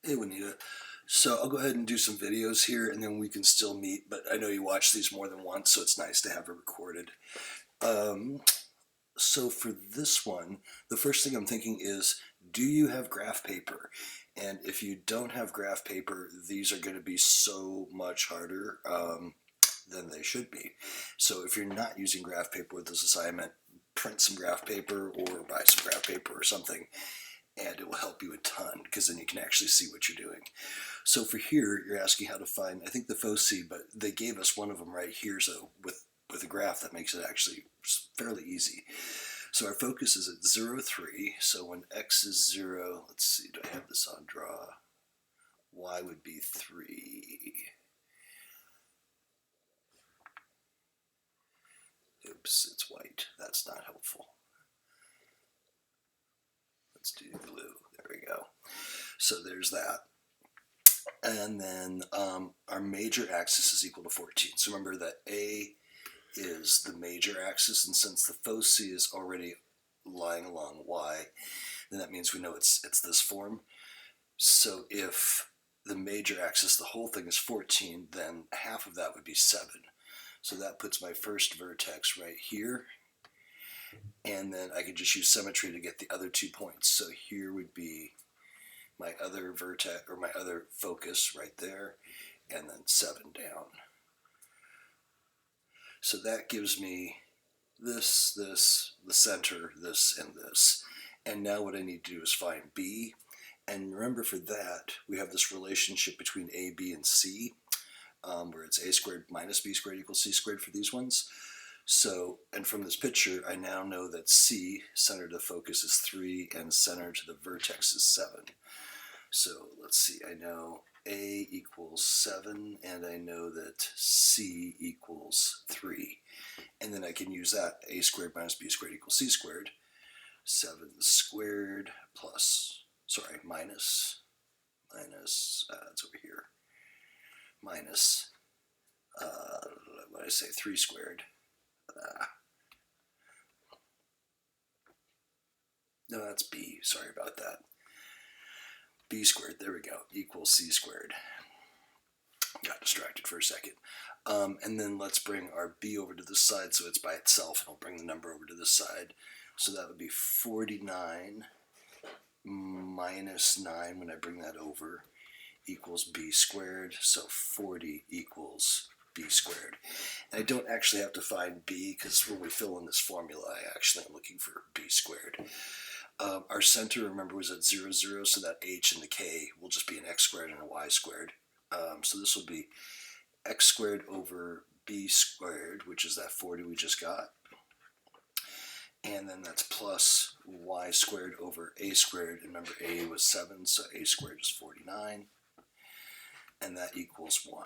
Hey, Juanita. So I'll go ahead and do some videos here and then we can still meet, but I know you watch these more than once, so it's nice to have it recorded. Um, so for this one, the first thing I'm thinking is, do you have graph paper? And if you don't have graph paper, these are going to be so much harder than they should be. So if you're not using graph paper with this assignment, print some graph paper or buy some graph paper or something, and it will help you a ton because then you can actually see what you're doing. So for here, you're asking how to find, I think the foci, but they gave us one of them right here, so with a graph that makes it actually fairly easy. So our focus is at 0, 3, so when x is 0, let's see, do I have this on draw? Y would be 3. Oops, it's white, that's not helpful. Let's do blue, there we go. So there's that. And then our major axis is equal to 14. So remember that A is the major axis, and since the foci is already lying along y, then that means we know it's this form. So if the major axis, the whole thing is 14, then half of that would be 7. So that puts my first vertex right here. And then I could just use symmetry to get the other 2 points. So here would be my other vertex, or my other focus right there, and then 7 down. So that gives me this, the center, this, and this. And now what I need to do is find B. And remember, for that, we have this relationship between A, B, and C, where it's a squared minus b squared equals c squared for these ones. So, and from this picture, I now know that C, center to the focus, is 3, and center to the vertex is 7. So let's see, I know A equals 7, and I know that C equals 3. And then I can use that, a squared minus b squared equals c squared. 7 squared plus, sorry, minus, it's over here, minus, what did I say, 3 squared. No, that's b, sorry about that. B squared, there we go, equals c squared. Got distracted for a second. And then let's bring our b over to this side so it's by itself, and I'll bring the number over to this side. So that would be 49 minus 9 when I bring that over equals b squared. So 40 equals b squared. And I don't actually have to find b because when we fill in this formula, I actually am looking for b squared. Our center, remember, was at 0, 0, so that h and the k will just be an x squared and a y squared. So this will be x squared over b squared, which is that 40 we just got. And then that's plus y squared over a squared. And remember, a was 7, so a squared is 49. And that equals 1.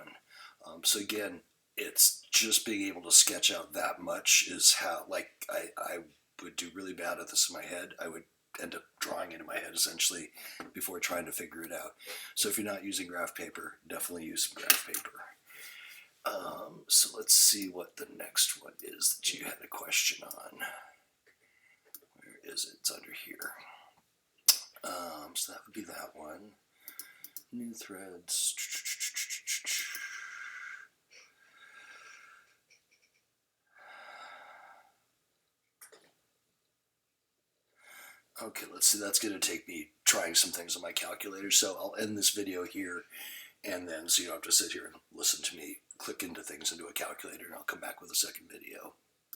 So again, it's just being able to sketch out that much is how, like, I would do really bad at this in my head. I would end up drawing it in my head essentially before trying to figure it out. So if you're not using graph paper, definitely use some graph paper. So let's see what the next one is that you had a question on. Where is it? It's under here. So that would be that one. New threads. Okay, let's see, that's going to take me trying some things on my calculator, so I'll end this video here, and then so you don't have to sit here and listen to me click into things into a calculator, and I'll come back with a second video.